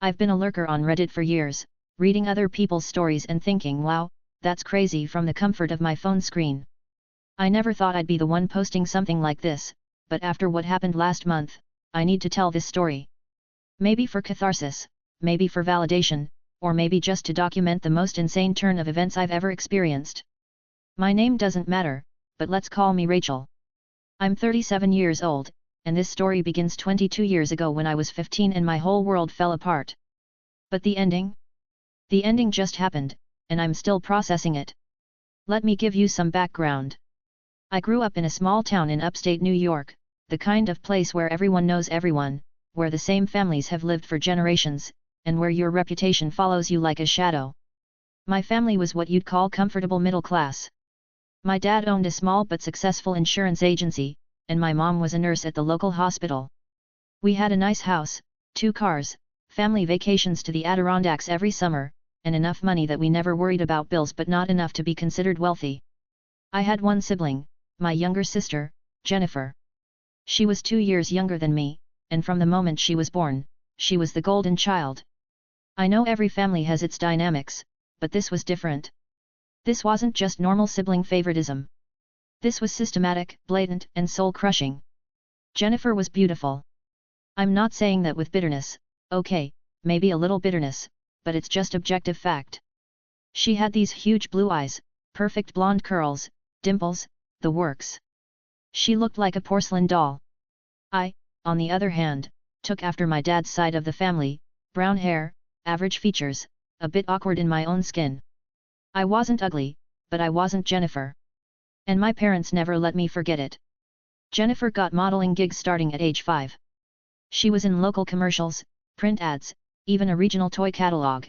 I've been a lurker on Reddit for years, reading other people's stories and thinking, wow, that's crazy, from the comfort of my phone screen. I never thought I'd be the one posting something like this, but after what happened last month, I need to tell this story. Maybe for catharsis, maybe for validation, or maybe just to document the most insane turn of events I've ever experienced. My name doesn't matter, but let's call me Rachel. I'm 37 years old, and this story begins 22 years ago when I was 15 and my whole world fell apart. But the ending? The ending just happened, and I'm still processing it. Let me give you some background. I grew up in a small town in upstate New York, the kind of place where everyone knows everyone, where the same families have lived for generations, and where your reputation follows you like a shadow. My family was what you'd call comfortable middle class. My dad owned a small but successful insurance agency, and my mom was a nurse at the local hospital. We had a nice house, 2 cars, family vacations to the Adirondacks every summer, and enough money that we never worried about bills, but not enough to be considered wealthy. I had one sibling, my younger sister, Jennifer. She was 2 years younger than me, and from the moment she was born, she was the golden child. I know every family has its dynamics, but this was different. This wasn't just normal sibling favoritism. This was systematic, blatant, and soul-crushing. Jennifer was beautiful. I'm not saying that with bitterness, okay, maybe a little bitterness, but it's just objective fact. She had these huge blue eyes, perfect blonde curls, dimples, the works. She looked like a porcelain doll. I, on the other hand, took after my dad's side of the family, brown hair, average features, a bit awkward in my own skin. I wasn't ugly, but I wasn't Jennifer. And my parents never let me forget it. Jennifer got modeling gigs starting at age 5. She was in local commercials, print ads, even a regional toy catalog.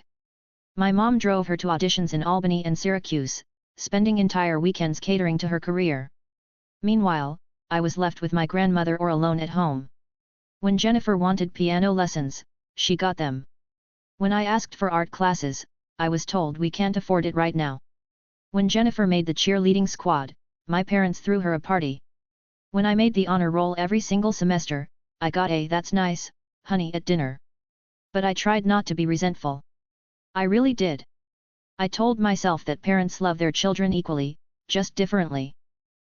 My mom drove her to auditions in Albany and Syracuse, spending entire weekends catering to her career. Meanwhile, I was left with my grandmother or alone at home. When Jennifer wanted piano lessons, she got them. When I asked for art classes, I was told we can't afford it right now. When Jennifer made the cheerleading squad, my parents threw her a party. When I made the honor roll every single semester, I got a "that's nice, honey" at dinner. But I tried not to be resentful. I really did. I told myself that parents love their children equally, just differently.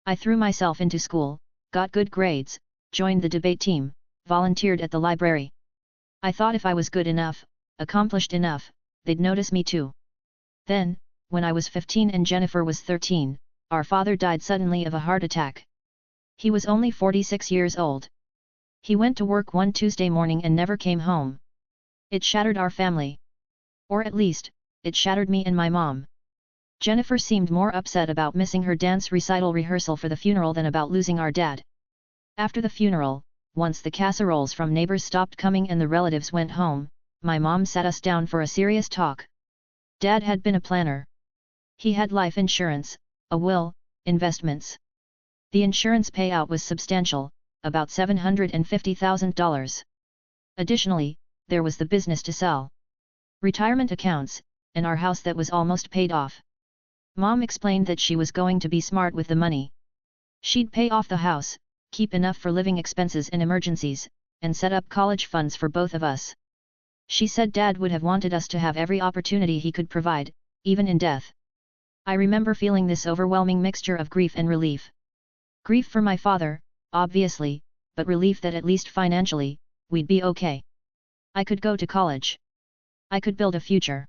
I threw myself into school, got good grades, joined the debate team, volunteered at the library. I thought if I was good enough, accomplished enough, they'd notice me too. Then, when I was 15 and Jennifer was 13, our father died suddenly of a heart attack. He was only 46 years old. He went to work one Tuesday morning and never came home. It shattered our family. Or at least, it shattered me and my mom. Jennifer seemed more upset about missing her dance recital rehearsal for the funeral than about losing our dad. After the funeral, once the casseroles from neighbors stopped coming and the relatives went home, my mom sat us down for a serious talk. Dad had been a planner. He had life insurance, a will, investments. The insurance payout was substantial, about $750,000. Additionally, there was the business to sell. Retirement accounts, and our house that was almost paid off. Mom explained that she was going to be smart with the money. She'd pay off the house, keep enough for living expenses and emergencies, and set up college funds for both of us. She said Dad would have wanted us to have every opportunity he could provide, even in death. I remember feeling this overwhelming mixture of grief and relief. Grief for my father, obviously, but relief that at least financially, we'd be okay. I could go to college. I could build a future.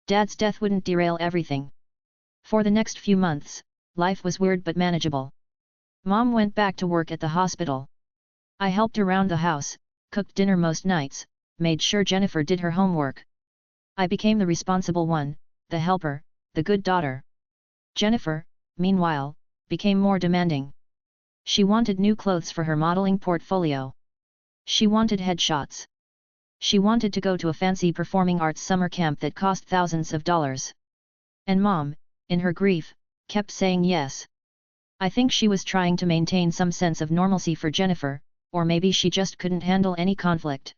Dad's death wouldn't derail everything. For the next few months, life was weird but manageable. Mom went back to work at the hospital. I helped around the house, cooked dinner most nights, made sure Jennifer did her homework. I became the responsible one, the helper, the good daughter. Jennifer, meanwhile, became more demanding. She wanted new clothes for her modeling portfolio. She wanted headshots. She wanted to go to a fancy performing arts summer camp that cost thousands of dollars. And Mom, in her grief, kept saying yes. I think she was trying to maintain some sense of normalcy for Jennifer, or maybe she just couldn't handle any conflict.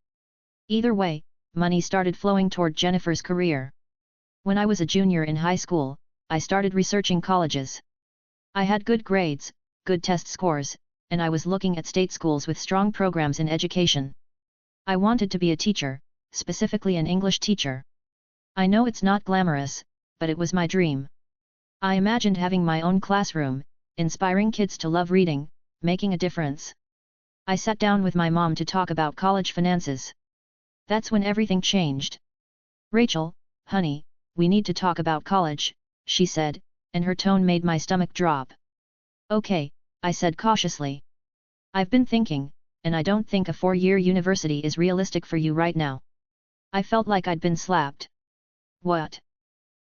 Either way, money started flowing toward Jennifer's career. When I was a junior in high school, I started researching colleges. I had good grades, good test scores, and I was looking at state schools with strong programs in education. I wanted to be a teacher, specifically an English teacher. I know it's not glamorous, but it was my dream. I imagined having my own classroom, inspiring kids to love reading, making a difference. I sat down with my mom to talk about college finances. That's when everything changed. "Rachel, honey, we need to talk about college," she said, and her tone made my stomach drop. "Okay," I said cautiously. "I've been thinking, and I don't think a 4-year university is realistic for you right now." I felt like I'd been slapped. "What?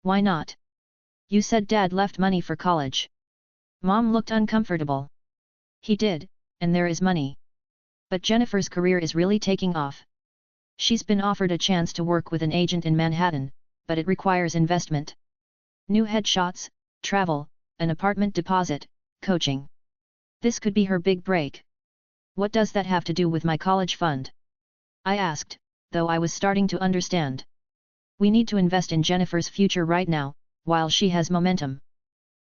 Why not? You said Dad left money for college." Mom looked uncomfortable. "He did, and there is money. But Jennifer's career is really taking off. She's been offered a chance to work with an agent in Manhattan, but it requires investment. New headshots, travel, an apartment deposit, coaching. This could be her big break." "What does that have to do with my college fund?" I asked, though I was starting to understand. "We need to invest in Jennifer's future right now, while she has momentum.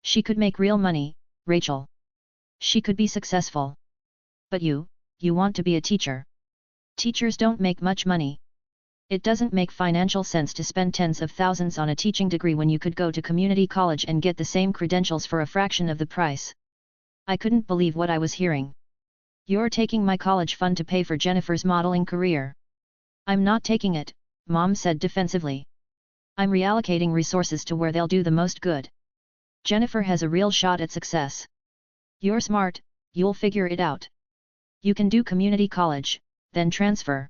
She could make real money, Rachel. She could be successful. But you want to be a teacher. Teachers don't make much money. It doesn't make financial sense to spend tens of thousands on a teaching degree when you could go to community college and get the same credentials for a fraction of the price." I couldn't believe what I was hearing. "You're taking my college fund to pay for Jennifer's modeling career." "I'm not taking it," Mom said defensively. "I'm reallocating resources to where they'll do the most good. Jennifer has a real shot at success. You're smart, you'll figure it out. You can do community college, then transfer.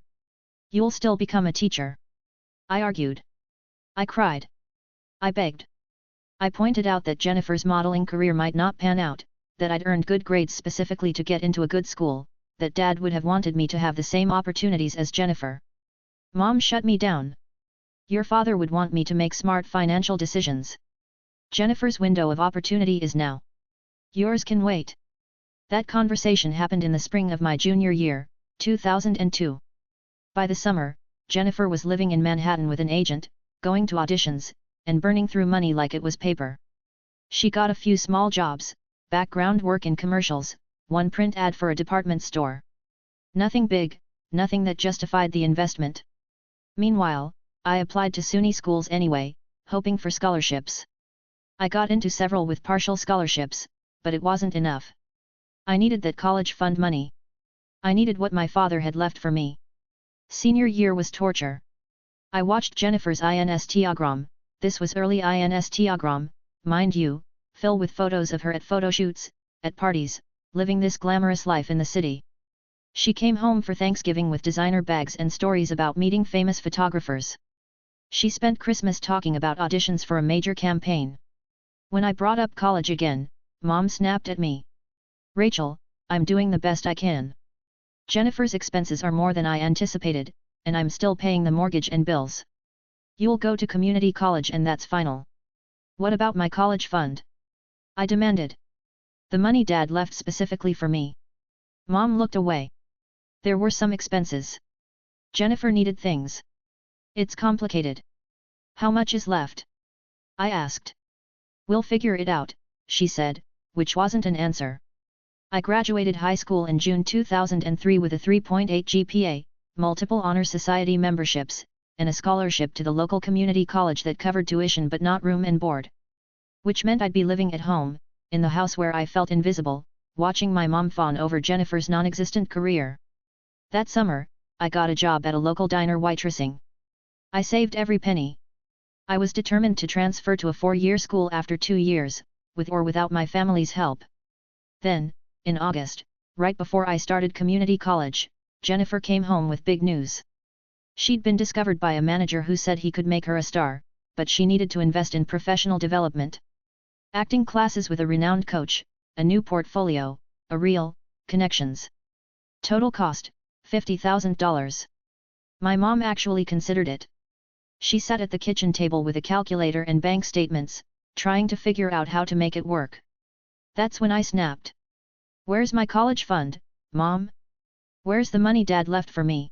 You'll still become a teacher." I argued. I cried. I begged. I pointed out that Jennifer's modeling career might not pan out, that I'd earned good grades specifically to get into a good school, that Dad would have wanted me to have the same opportunities as Jennifer. Mom shut me down. "Your father would want me to make smart financial decisions. Jennifer's window of opportunity is now. Yours can wait." That conversation happened in the spring of my junior year, 2002. By the summer, Jennifer was living in Manhattan with an agent, going to auditions, and burning through money like it was paper. She got a few small jobs, background work in commercials, one print ad for a department store. Nothing big, nothing that justified the investment. Meanwhile, I applied to SUNY schools anyway, hoping for scholarships. I got into several with partial scholarships, but it wasn't enough. I needed that college fund money. I needed what my father had left for me. Senior year was torture. I watched Jennifer's Instagram, this was early Instagram, mind you, filled with photos of her at photoshoots, at parties, living this glamorous life in the city. She came home for Thanksgiving with designer bags and stories about meeting famous photographers. She spent Christmas talking about auditions for a major campaign. When I brought up college again, Mom snapped at me. "Rachel, I'm doing the best I can. Jennifer's expenses are more than I anticipated, and I'm still paying the mortgage and bills. You'll go to community college and that's final. What about my college fund?" I demanded. "The money Dad left specifically for me." Mom looked away. "There were some expenses. Jennifer needed things. It's complicated." "How much is left?" I asked. "We'll figure it out," she said, which wasn't an answer. I graduated high school in June 2003 with a 3.8 GPA, multiple honor society memberships, and a scholarship to the local community college that covered tuition but not room and board. Which meant I'd be living at home, in the house where I felt invisible, watching my mom fawn over Jennifer's non-existent career. That summer, I got a job at a local diner waitressing. I saved every penny. I was determined to transfer to a 4-year school after 2 years, with or without my family's help. Then, in August, right before I started community college, Jennifer came home with big news. She'd been discovered by a manager who said he could make her a star, but she needed to invest in professional development. Acting classes with a renowned coach, a new portfolio, a reel, connections. Total cost, $50,000. My mom actually considered it. She sat at the kitchen table with a calculator and bank statements, trying to figure out how to make it work. That's when I snapped. "Where's my college fund, Mom? Where's the money Dad left for me?"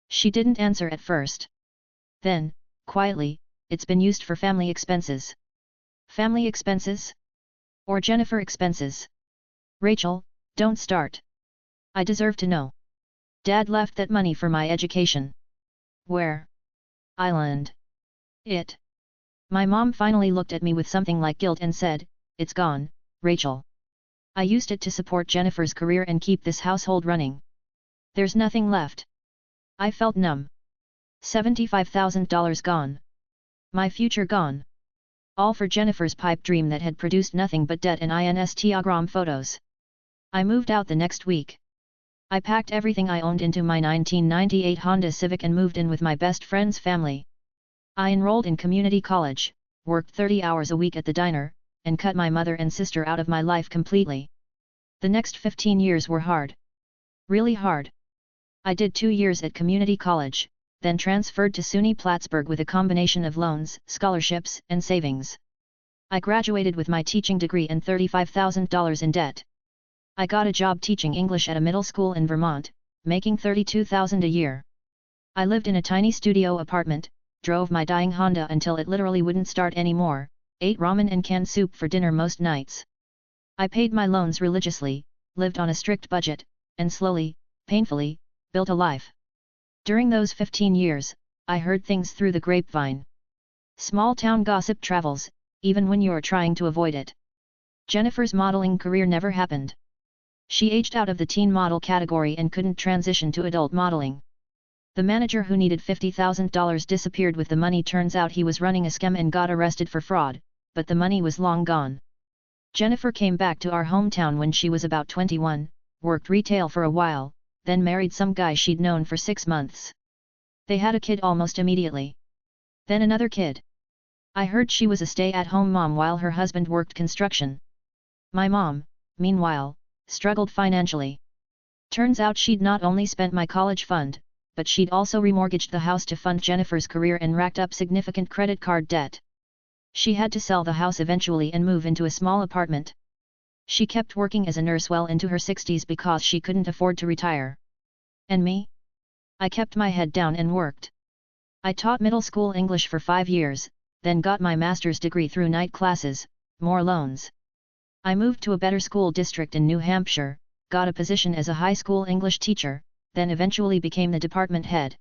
She didn't answer at first. Then, quietly, "It's been used for family expenses." "Family expenses? Or Jennifer expenses?" "Rachel, don't start. I deserve to know. Dad left that money for my education." Where? Island. It. My mom finally looked at me with something like guilt and said, "It's gone, Rachel. I used it to support Jennifer's career and keep this household running. There's nothing left." I felt numb. $75,000 gone. My future gone. All for Jennifer's pipe dream that had produced nothing but debt and Instagram photos. I moved out the next week. I packed everything I owned into my 1998 Honda Civic and moved in with my best friend's family. I enrolled in community college, worked 30 hours a week at the diner, and cut my mother and sister out of my life completely. The next 15 years were hard. Really hard. I did 2 years at community college, then transferred to SUNY Plattsburgh with a combination of loans, scholarships, and savings. I graduated with my teaching degree and $35,000 in debt. I got a job teaching English at a middle school in Vermont, making $32,000 a year. I lived in a tiny studio apartment, drove my dying Honda until it literally wouldn't start anymore, ate ramen and canned soup for dinner most nights. I paid my loans religiously, lived on a strict budget, and slowly, painfully, built a life. During those 15 years, I heard things through the grapevine. Small town gossip travels, even when you're trying to avoid it. Jennifer's modeling career never happened. She aged out of the teen model category and couldn't transition to adult modeling. The manager who needed $50,000 disappeared with the money. Turns out he was running a scam and got arrested for fraud, but the money was long gone. Jennifer came back to our hometown when she was about 21, worked retail for a while, then married some guy she'd known for 6 months. They had a kid almost immediately. Then another kid. I heard she was a stay-at-home mom while her husband worked construction. My mom, meanwhile, struggled financially. Turns out she'd not only spent my college fund, but she'd also remortgaged the house to fund Jennifer's career and racked up significant credit card debt. She had to sell the house eventually and move into a small apartment. She kept working as a nurse well into her 60s because she couldn't afford to retire. And me? I kept my head down and worked. I taught middle school English for 5 years, then got my master's degree through night classes, more loans. I moved to a better school district in New Hampshire, got a position as a high school English teacher, then eventually became the department head.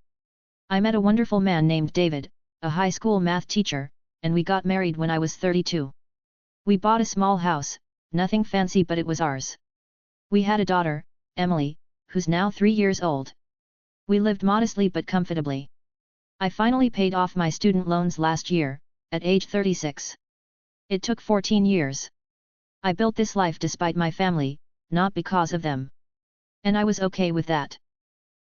I met a wonderful man named David, a high school math teacher, and we got married when I was 32. We bought a small house, nothing fancy but it was ours. We had a daughter, Emily, who's now 3 years old. We lived modestly but comfortably. I finally paid off my student loans last year, at age 36. It took 14 years. I built this life despite my family, not because of them. And I was okay with that.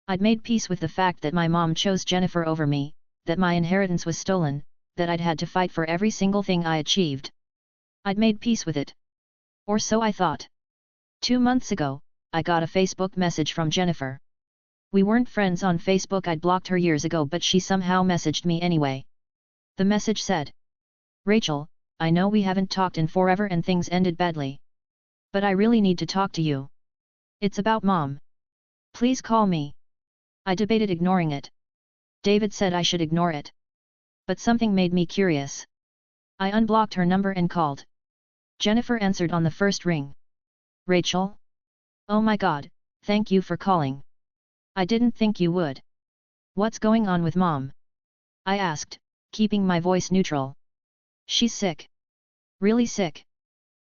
I'd made peace with the fact that my mom chose Jennifer over me, that my inheritance was stolen, that I'd had to fight for every single thing I achieved. I'd made peace with it. Or so I thought. 2 months ago, I got a Facebook message from Jennifer. We weren't friends on Facebook. I'd blocked her years ago, but she somehow messaged me anyway. The message said, "Rachel, I know we haven't talked in forever and things ended badly. But I really need to talk to you. It's about Mom. Please call me." I debated ignoring it. David said I should ignore it. But something made me curious. I unblocked her number and called. Jennifer answered on the first ring. "Rachel? Oh my God, thank you for calling. I didn't think you would. What's going on with Mom?" I asked, keeping my voice neutral. "She's sick. Really sick.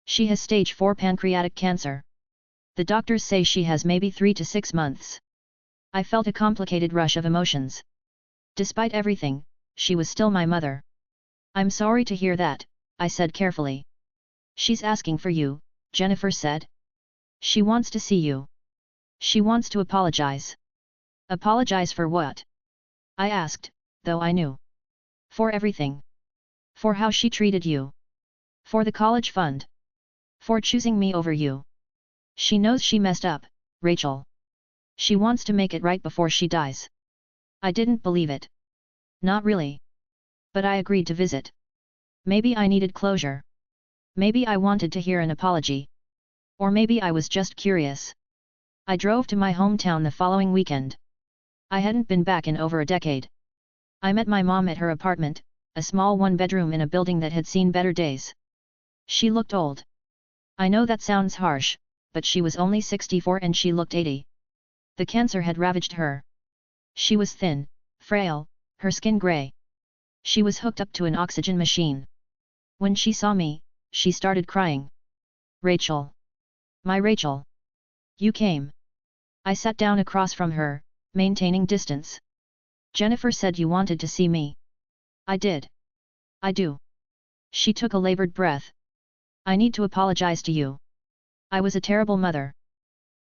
She has stage 4 pancreatic cancer. The doctors say she has maybe 3 to 6 months." I felt a complicated rush of emotions. Despite everything, she was still my mother. "I'm sorry to hear that," I said carefully. "She's asking for you," Jennifer said. "She wants to see you. She wants to apologize." "Apologize for what?" I asked, though I knew. "For everything. For how she treated you. For the college fund. For choosing me over you. She knows she messed up, Rachel. She wants to make it right before she dies." I didn't believe it. Not really. But I agreed to visit. Maybe I needed closure. Maybe I wanted to hear an apology. Or maybe I was just curious. I drove to my hometown the following weekend. I hadn't been back in over a decade. I met my mom at her apartment, a small 1-bedroom in a building that had seen better days. She looked old. I know that sounds harsh, but she was only 64 and she looked 80. The cancer had ravaged her. She was thin, frail, her skin grey. She was hooked up to an oxygen machine. When she saw me, she started crying. Rachel. My Rachel. You came. I sat down across from her, maintaining distance. Jennifer said you wanted to see me. I did. I do. She took a labored breath. I need to apologize to you. I was a terrible mother.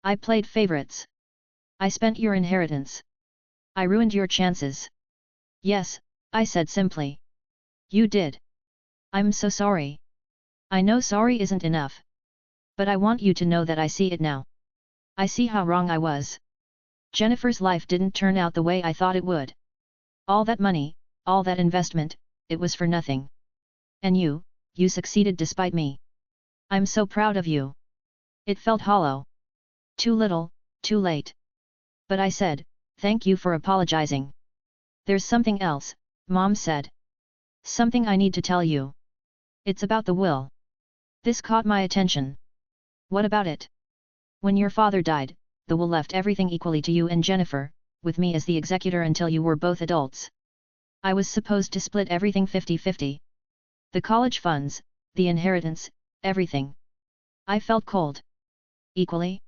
I played favorites. I spent your inheritance. I ruined your chances. Yes, I said simply. You did. I'm so sorry. I know sorry isn't enough. But I want you to know that I see it now. I see how wrong I was. Jennifer's life didn't turn out the way I thought it would. All that money, all that investment, it was for nothing. And you succeeded despite me. I'm so proud of you. It felt hollow. Too little, too late. But I said, thank you for apologizing. There's something else, Mom said. Something I need to tell you. It's about the will. This caught my attention. What about it? When your father died, the will left everything equally to you and Jennifer, with me as the executor until you were both adults. I was supposed to split everything 50-50. The college funds, the inheritance, everything. I felt cold. Equally?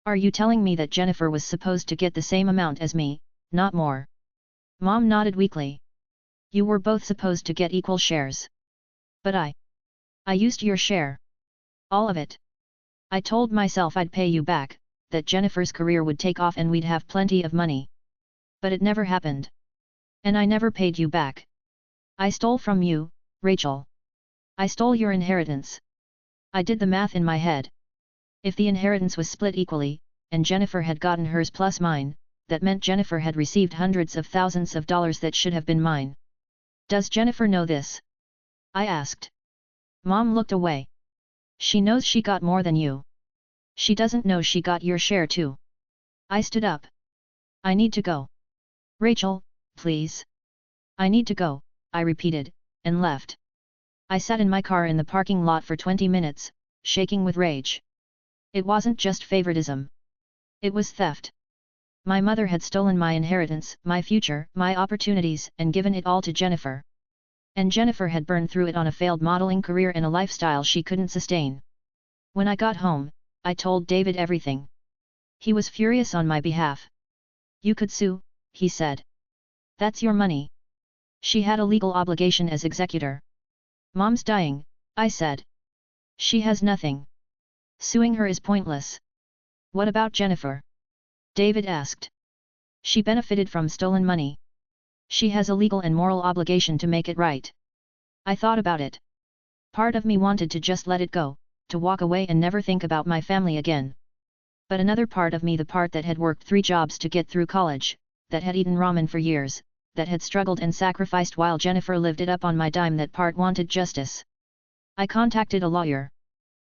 Are you telling me that Jennifer was supposed to get the same amount as me, not more? Mom nodded weakly. You were both supposed to get equal shares. But I used your share. All of it. I told myself I'd pay you back, that Jennifer's career would take off and we'd have plenty of money. But it never happened. And I never paid you back. I stole from you, Rachel. I stole your inheritance. I did the math in my head. If the inheritance was split equally, and Jennifer had gotten hers plus mine, that meant Jennifer had received hundreds of thousands of dollars that should have been mine. Does Jennifer know this? I asked. Mom looked away. She knows she got more than you. She doesn't know she got your share too. I stood up. I need to go. Rachel, please. I need to go, I repeated, and left. I sat in my car in the parking lot for 20 minutes, shaking with rage. It wasn't just favoritism. It was theft. My mother had stolen my inheritance, my future, my opportunities, and given it all to Jennifer. And Jennifer had burned through it on a failed modeling career and a lifestyle she couldn't sustain. When I got home, I told David everything. He was furious on my behalf. You could sue, he said. That's your money. She had a legal obligation as executor. Mom's dying, I said. She has nothing. Suing her is pointless. What about Jennifer? David asked. She benefited from stolen money. She has a legal and moral obligation to make it right. I thought about it. Part of me wanted to just let it go, to walk away and never think about my family again. But another part of me, the part that had worked 3 jobs to get through college, that had eaten ramen for years, that had struggled and sacrificed while Jennifer lived it up on my dime, that part wanted justice. I contacted a lawyer.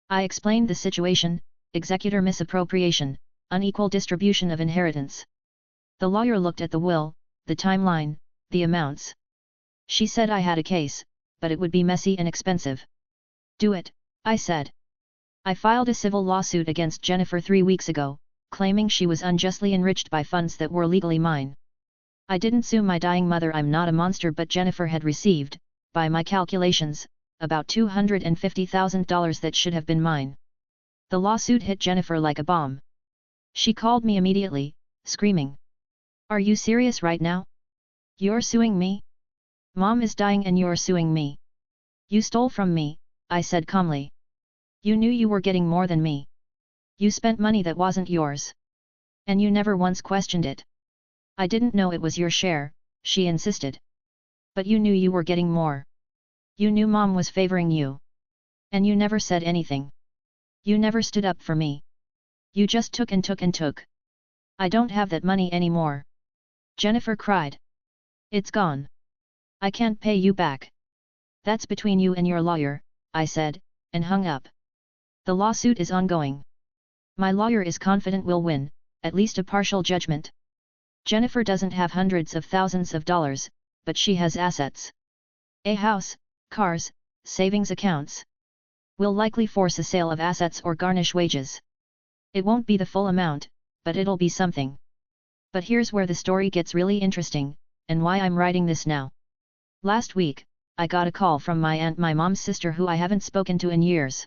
I explained the situation: executor misappropriation, unequal distribution of inheritance. The lawyer looked at the will, the timeline, the amounts. She said I had a case, but it would be messy and expensive. Do it, I said. I filed a civil lawsuit against Jennifer 3 weeks ago, claiming she was unjustly enriched by funds that were legally mine. I didn't sue my dying mother, I'm not a monster, but Jennifer had received, by my calculations, about $250,000 that should have been mine. The lawsuit hit Jennifer like a bomb. She called me immediately, screaming. Are you serious right now? You're suing me? Mom is dying and you're suing me. You stole from me, I said calmly. You knew you were getting more than me. You spent money that wasn't yours. And you never once questioned it. I didn't know it was your share, she insisted. But you knew you were getting more. You knew Mom was favoring you. And you never said anything. You never stood up for me. You just took and took and took. I don't have that money anymore. Jennifer cried. It's gone. I can't pay you back. That's between you and your lawyer, I said, and hung up. The lawsuit is ongoing. My lawyer is confident we'll win, at least a partial judgment. Jennifer doesn't have hundreds of thousands of dollars, but she has assets. A house, cars, savings accounts. We'll likely force a sale of assets or garnish wages. It won't be the full amount, but it'll be something. But here's where the story gets really interesting. and why I'm writing this now. Last week, I got a call from my aunt, my mom's sister, who I haven't spoken to in years.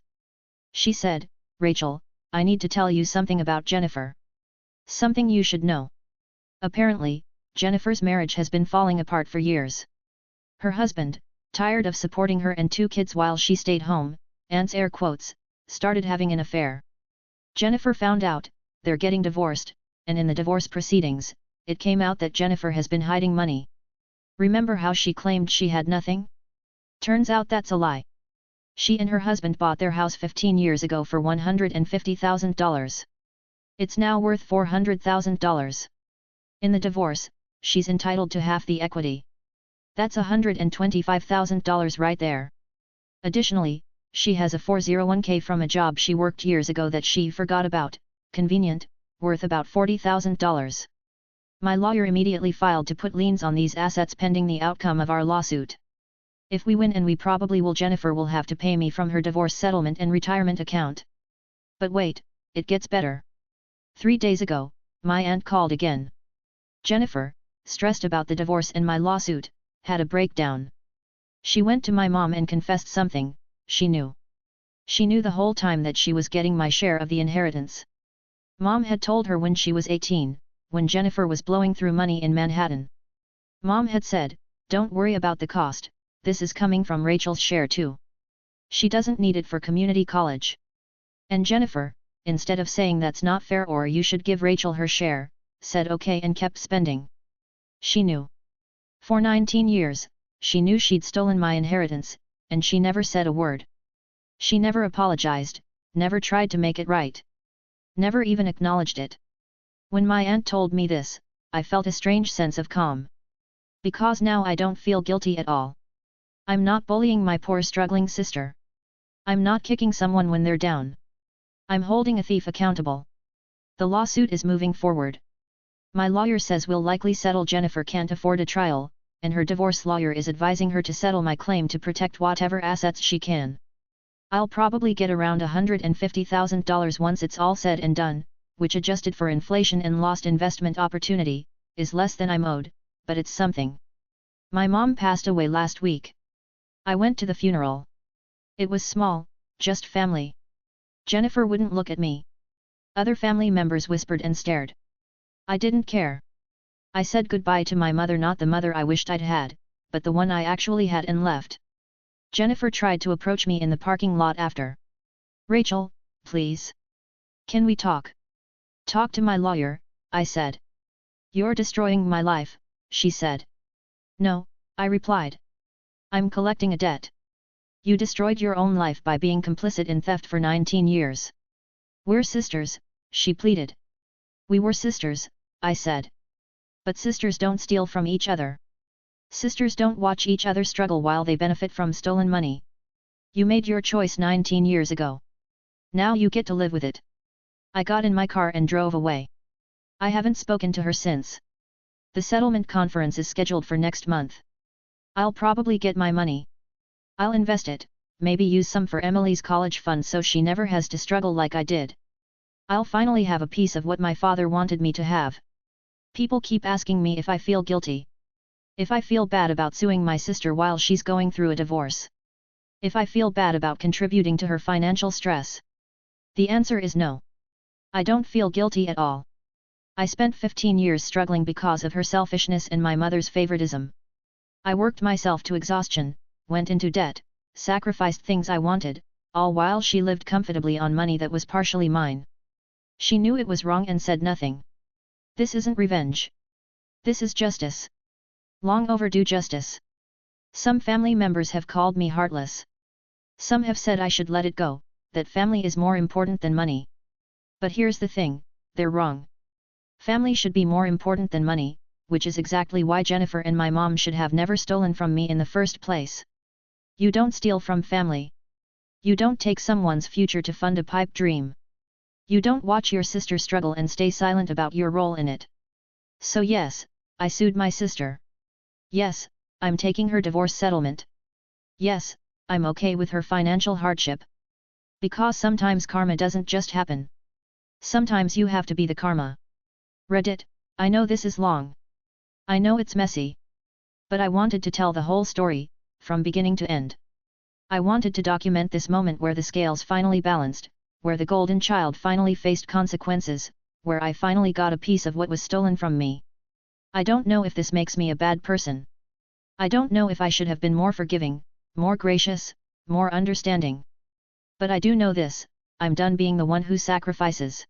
She said, "Rachel, I need to tell you something about Jennifer. Something you should know." Apparently, Jennifer's marriage has been falling apart for years. Her husband, tired of supporting her and 2 kids while she stayed home, aunt's air quotes, started having an affair. Jennifer found out, they're getting divorced, and in the divorce proceedings, it came out that Jennifer has been hiding money. Remember how she claimed she had nothing? Turns out that's a lie. She and her husband bought their house 15 years ago for $150,000. It's now worth $400,000. In the divorce, she's entitled to half the equity. That's $125,000 right there. Additionally, she has a 401k from a job she worked years ago that she forgot about, convenient, worth about $40,000. My lawyer immediately filed to put liens on these assets pending the outcome of our lawsuit. If we win, and we probably will, Jennifer will have to pay me from her divorce settlement and retirement account. But wait, it gets better. 3 days ago, my aunt called again. Jennifer, stressed about the divorce and my lawsuit, had a breakdown. She went to my mom and confessed something she knew. She knew the whole time that she was getting my share of the inheritance. Mom had told her when she was 18, when Jennifer was blowing through money in Manhattan. Mom had said, "Don't worry about the cost, this is coming from Rachel's share too. She doesn't need it for community college." And Jennifer, instead of saying that's not fair or you should give Rachel her share, said okay and kept spending. She knew. For 19 years, she knew she'd stolen my inheritance, and she never said a word. She never apologized, never tried to make it right. Never even acknowledged it. When my aunt told me this, I felt a strange sense of calm. Because now I don't feel guilty at all. I'm not bullying my poor struggling sister. I'm not kicking someone when they're down. I'm holding a thief accountable. The lawsuit is moving forward. My lawyer says we'll likely settle. Jennifer can't afford a trial, and her divorce lawyer is advising her to settle my claim to protect whatever assets she can. I'll probably get around $150,000 once it's all said and done, which, adjusted for inflation and lost investment opportunity, is less than I'm owed, but it's something. My mom passed away last week. I went to the funeral. It was small, just family. Jennifer wouldn't look at me. Other family members whispered and stared. I didn't care. I said goodbye to my mother, not the mother I wished I'd had, but the one I actually had, and left. Jennifer tried to approach me in the parking lot after. "Rachel, please. Can we talk?" "Talk to my lawyer," I said. "You're destroying my life," she said. "No," I replied. "I'm collecting a debt." "You destroyed your own life by being complicit in theft for 19 years. We're sisters," she pleaded. "We were sisters," I said. "But sisters don't steal from each other. Sisters don't watch each other struggle while they benefit from stolen money. You made your choice 19 years ago. Now you get to live with it." I got in my car and drove away. I haven't spoken to her since. The settlement conference is scheduled for next month. I'll probably get my money. I'll invest it, maybe use some for Emily's college fund so she never has to struggle like I did. I'll finally have a piece of what my father wanted me to have. People keep asking me if I feel guilty. If I feel bad about suing my sister while she's going through a divorce. If I feel bad about contributing to her financial stress. The answer is no. I don't feel guilty at all. I spent 15 years struggling because of her selfishness and my mother's favoritism. I worked myself to exhaustion, went into debt, sacrificed things I wanted, all while she lived comfortably on money that was partially mine. She knew it was wrong and said nothing. This isn't revenge. This is justice. Long overdue justice. Some family members have called me heartless. Some have said I should let it go, that family is more important than money. But here's the thing, they're wrong. Family should be more important than money, which is exactly why Jennifer and my mom should have never stolen from me in the first place. You don't steal from family. You don't take someone's future to fund a pipe dream. You don't watch your sister struggle and stay silent about your role in it. So yes, I sued my sister. Yes, I'm taking her divorce settlement. Yes, I'm okay with her financial hardship. Because sometimes karma doesn't just happen. Sometimes you have to be the karma. Reddit, I know this is long. I know it's messy. But I wanted to tell the whole story, from beginning to end. I wanted to document this moment where the scales finally balanced, where the golden child finally faced consequences, where I finally got a piece of what was stolen from me. I don't know if this makes me a bad person. I don't know if I should have been more forgiving, more gracious, more understanding. But I do know this, I'm done being the one who sacrifices.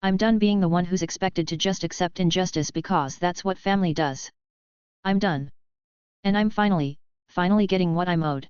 I'm done being the one who's expected to just accept injustice because that's what family does. I'm done. And I'm finally getting what I'm owed.